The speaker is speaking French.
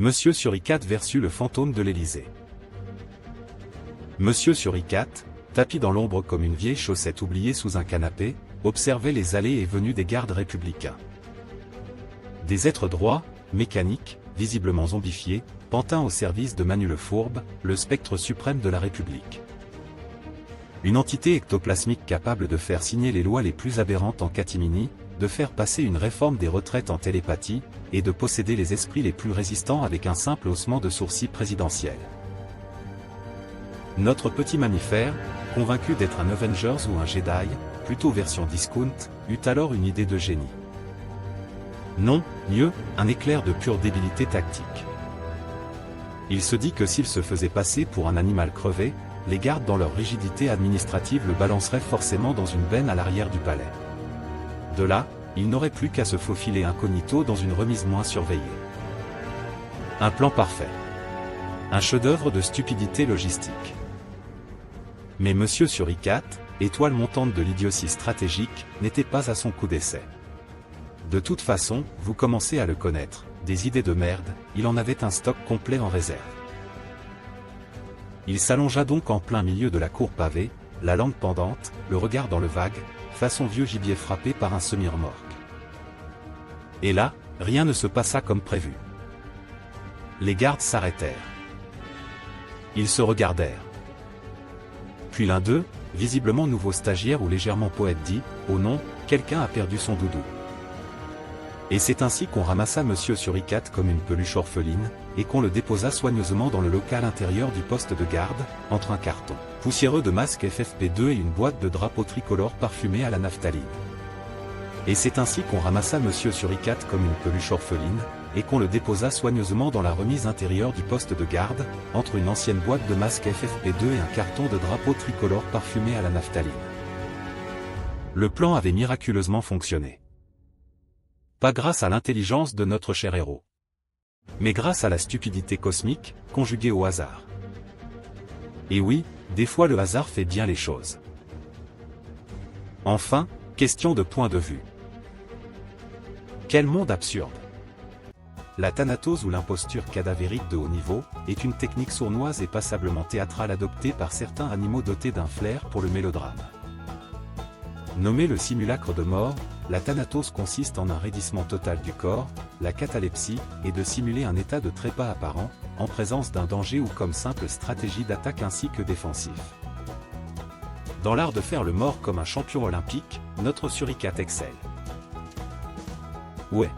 Monsieur Suricate versus le fantôme de l'Élysée. Monsieur Suricate, tapi dans l'ombre comme une vieille chaussette oubliée sous un canapé, observait les allées et venues des gardes républicains. Des êtres droits, mécaniques, visiblement zombifiés, pantins au service de Manu le Fourbe, le spectre suprême de la République. Une entité ectoplasmique capable de faire signer les lois les plus aberrantes en catimini, de faire passer une réforme des retraites en télépathie, et de posséder les esprits les plus résistants avec un simple haussement de sourcils présidentiel. Notre petit mammifère, convaincu d'être un Avengers ou un Jedi, plutôt version discount, eut alors une idée de génie. Non, mieux, un éclair de pure débilité tactique. Il se dit que s'il se faisait passer pour un animal crevé, les gardes dans leur rigidité administrative le balanceraient forcément dans une benne à l'arrière du palais. De là, il n'aurait plus qu'à se faufiler incognito dans une remise moins surveillée. Un plan parfait. Un chef-d'œuvre de stupidité logistique. Mais Monsieur Suricate, étoile montante de l'idiotie stratégique, n'était pas à son coup d'essai. De toute façon, vous commencez à le connaître, des idées de merde, il en avait un stock complet en réserve. Il s'allongea donc en plein milieu de la cour pavée, la langue pendante, le regard dans le vague, façon vieux gibier frappé par un semi-remorque. Et là, rien ne se passa comme prévu. Les gardes s'arrêtèrent. Ils se regardèrent. Puis l'un d'eux, visiblement nouveau stagiaire ou légèrement poète dit, « Oh non, quelqu'un a perdu son doudou ». Et c'est ainsi qu'on ramassa Monsieur Suricate comme une peluche orpheline, et qu'on le déposa soigneusement dans le local intérieur du poste de garde, entre un carton poussiéreux de masque FFP2 et une boîte de drapeaux tricolores parfumés à la naphtaline. Et c'est ainsi qu'on ramassa Monsieur Suricate comme une peluche orpheline, et qu'on le déposa soigneusement dans la remise intérieure du poste de garde, entre une ancienne boîte de masque FFP2 et un carton de drapeaux tricolores parfumés à la naphtaline. Le plan avait miraculeusement fonctionné. Pas grâce à l'intelligence de notre cher héros, mais grâce à la stupidité cosmique, conjuguée au hasard. Et oui, des fois le hasard fait bien les choses. Enfin, question de point de vue. Quel monde absurde! La thanatose ou l'imposture cadavérique de haut niveau, est une technique sournoise et passablement théâtrale adoptée par certains animaux dotés d'un flair pour le mélodrame. Nommé le simulacre de mort, la thanatose consiste en un raidissement total du corps, la catalepsie, et de simuler un état de trépas apparent, en présence d'un danger ou comme simple stratégie d'attaque ainsi que défensif. Dans l'art de faire le mort comme un champion olympique, notre Suricate excelle. Ouais.